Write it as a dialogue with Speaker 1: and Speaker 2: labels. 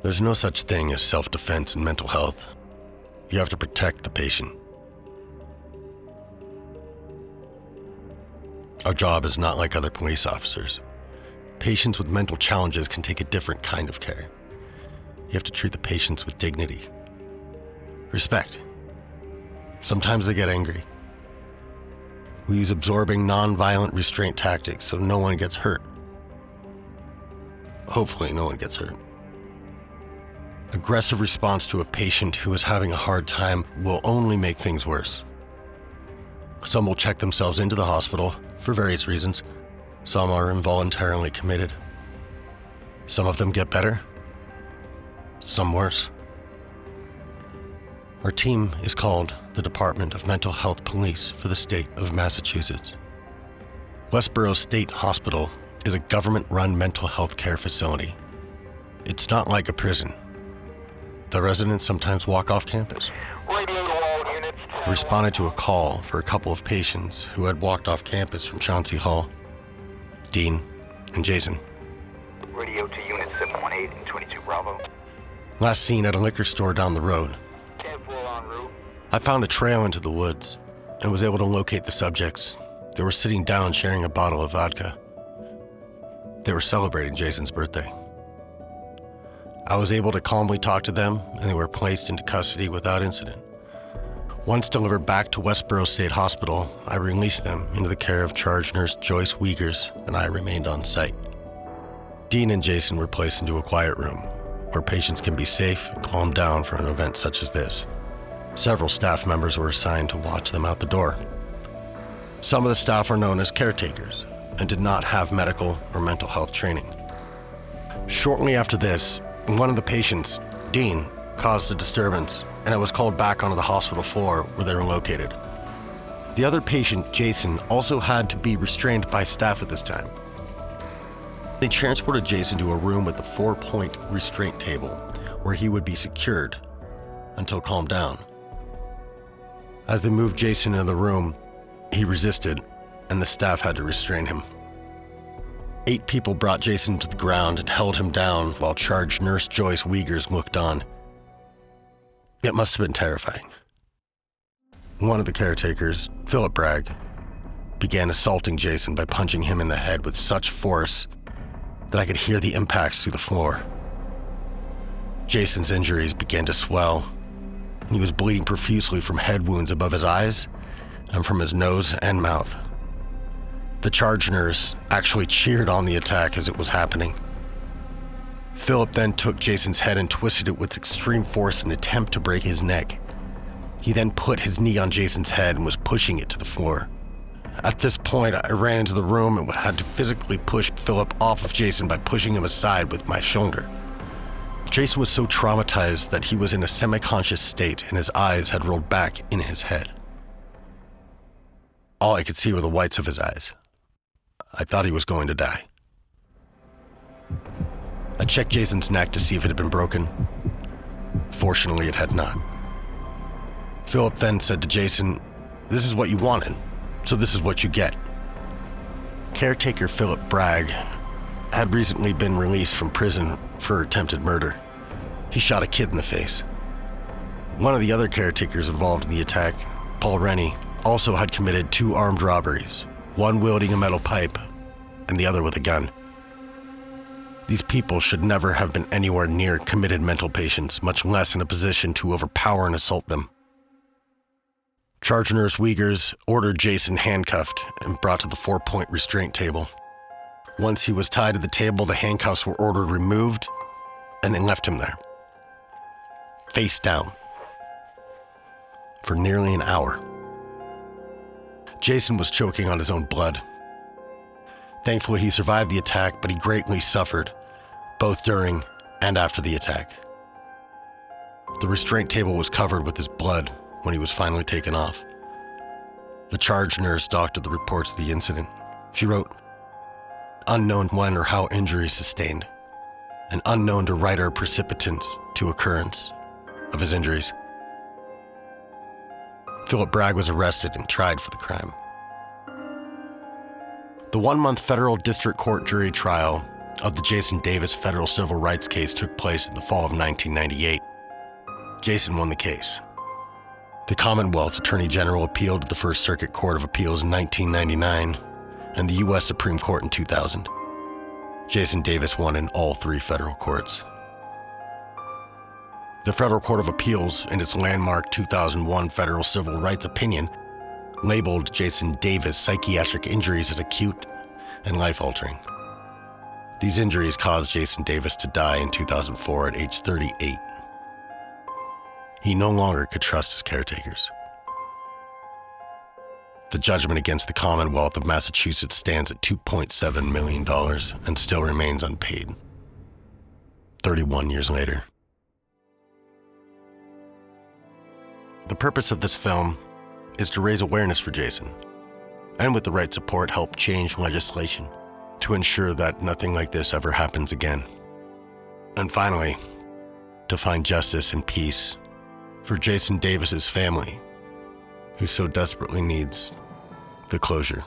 Speaker 1: There's no such thing as self-defense in mental health. You have to protect the patient. Our job is not like other police officers. Patients with mental challenges can take a different kind of care. You have to treat the patients with dignity. Respect. Sometimes they get angry. We use absorbing, non-violent restraint tactics so no one gets hurt. Hopefully no one gets hurt. Aggressive response to a patient who is having a hard time will only make things worse. Some will check themselves into the hospital for various reasons. Some are involuntarily committed. Some of them get better, some worse. Our team is called the Department of Mental Health Police for the state of Massachusetts. Westborough State Hospital is a government-run mental health care facility. It's not like a prison. The residents sometimes walk off campus.
Speaker 2: Radio to all units.
Speaker 1: I responded to a call for a couple of patients who had walked off campus from Chauncey Hall, Dean, and Jason.
Speaker 2: Radio to units 718 and 22 Bravo.
Speaker 1: Last seen at a liquor store down the road.
Speaker 2: 10-4 en route.
Speaker 1: I found a trail into the woods and was able to locate the subjects. They were sitting down sharing a bottle of vodka. They were celebrating Jason's birthday. I was able to calmly talk to them, and they were placed into custody without incident. Once delivered back to Westborough State Hospital, I released them into the care of charge nurse Joyce Wiegers, and I remained on site. Dean and Jason were placed into a quiet room, where patients can be safe and calm down for an event such as this. Several staff members were assigned to watch them out the door. Some of the staff are known as caretakers and did not have medical or mental health training. Shortly after this, one of the patients, Dean, caused a disturbance, and I was called back onto the hospital floor where they were located. The other patient, Jason, also had to be restrained by staff at this time. They transported Jason to a room with a 4-point restraint table where he would be secured until calmed down. As they moved Jason into the room, he resisted, and the staff had to restrain him. 8 people brought Jason to the ground and held him down while charge nurse Joyce Wiegers looked on. It must have been terrifying. One of the caretakers, Philip Bragg, began assaulting Jason by punching him in the head with such force that I could hear the impacts through the floor. Jason's injuries began to swell, and he was bleeding profusely from head wounds above his eyes and from his nose and mouth. The charge nurse actually cheered on the attack as it was happening. Philip then took Jason's head and twisted it with extreme force in an attempt to break his neck. He then put his knee on Jason's head and was pushing it to the floor. At this point, I ran into the room and had to physically push Philip off of Jason by pushing him aside with my shoulder. Jason was so traumatized that he was in a semi-conscious state and his eyes had rolled back in his head. All I could see were the whites of his eyes. I thought he was going to die. I checked Jason's neck to see if it had been broken. Fortunately, it had not. Philip then said to Jason, "This is what you wanted, so this is what you get." Caretaker Philip Bragg had recently been released from prison for attempted murder. He shot a kid in the face. One of the other caretakers involved in the attack, Paul Rennie, also had committed 2 armed robberies, one wielding a metal pipe and the other with a gun. These people should never have been anywhere near committed mental patients, much less in a position to overpower and assault them. Charge nurse Wiegers ordered Jason handcuffed and brought to the 4-point restraint table. Once he was tied to the table, the handcuffs were ordered removed, and they left him there, face down, for nearly an hour. Jason was choking on his own blood. Thankfully, he survived the attack, but he greatly suffered, both during and after the attack. The restraint table was covered with his blood when he was finally taken off. The charge nurse doctored the reports of the incident. She wrote, "Unknown when or how injuries sustained, and unknown to writer precipitant to occurrence of his injuries." Philip Bragg was arrested and tried for the crime. The 1-month federal district court jury trial of the Jason Davis federal civil rights case took place in the fall of 1998. Jason won the case. The Commonwealth Attorney General appealed to the First Circuit Court of Appeals in 1999 and the U.S. Supreme Court in 2000. Jason Davis won in all three federal courts. The Federal Court of Appeals, in its landmark 2001 federal civil rights opinion, labeled Jason Davis' psychiatric injuries as acute and life-altering. These injuries caused Jason Davis to die in 2004 at age 38. He no longer could trust his caretakers. The judgment against the Commonwealth of Massachusetts stands at $2.7 million and still remains unpaid, 31 years later. The purpose of this film is to raise awareness for Jason, and with the right support, help change legislation to ensure that nothing like this ever happens again. And finally, to find justice and peace for Jason Davis's family, who so desperately needs the closure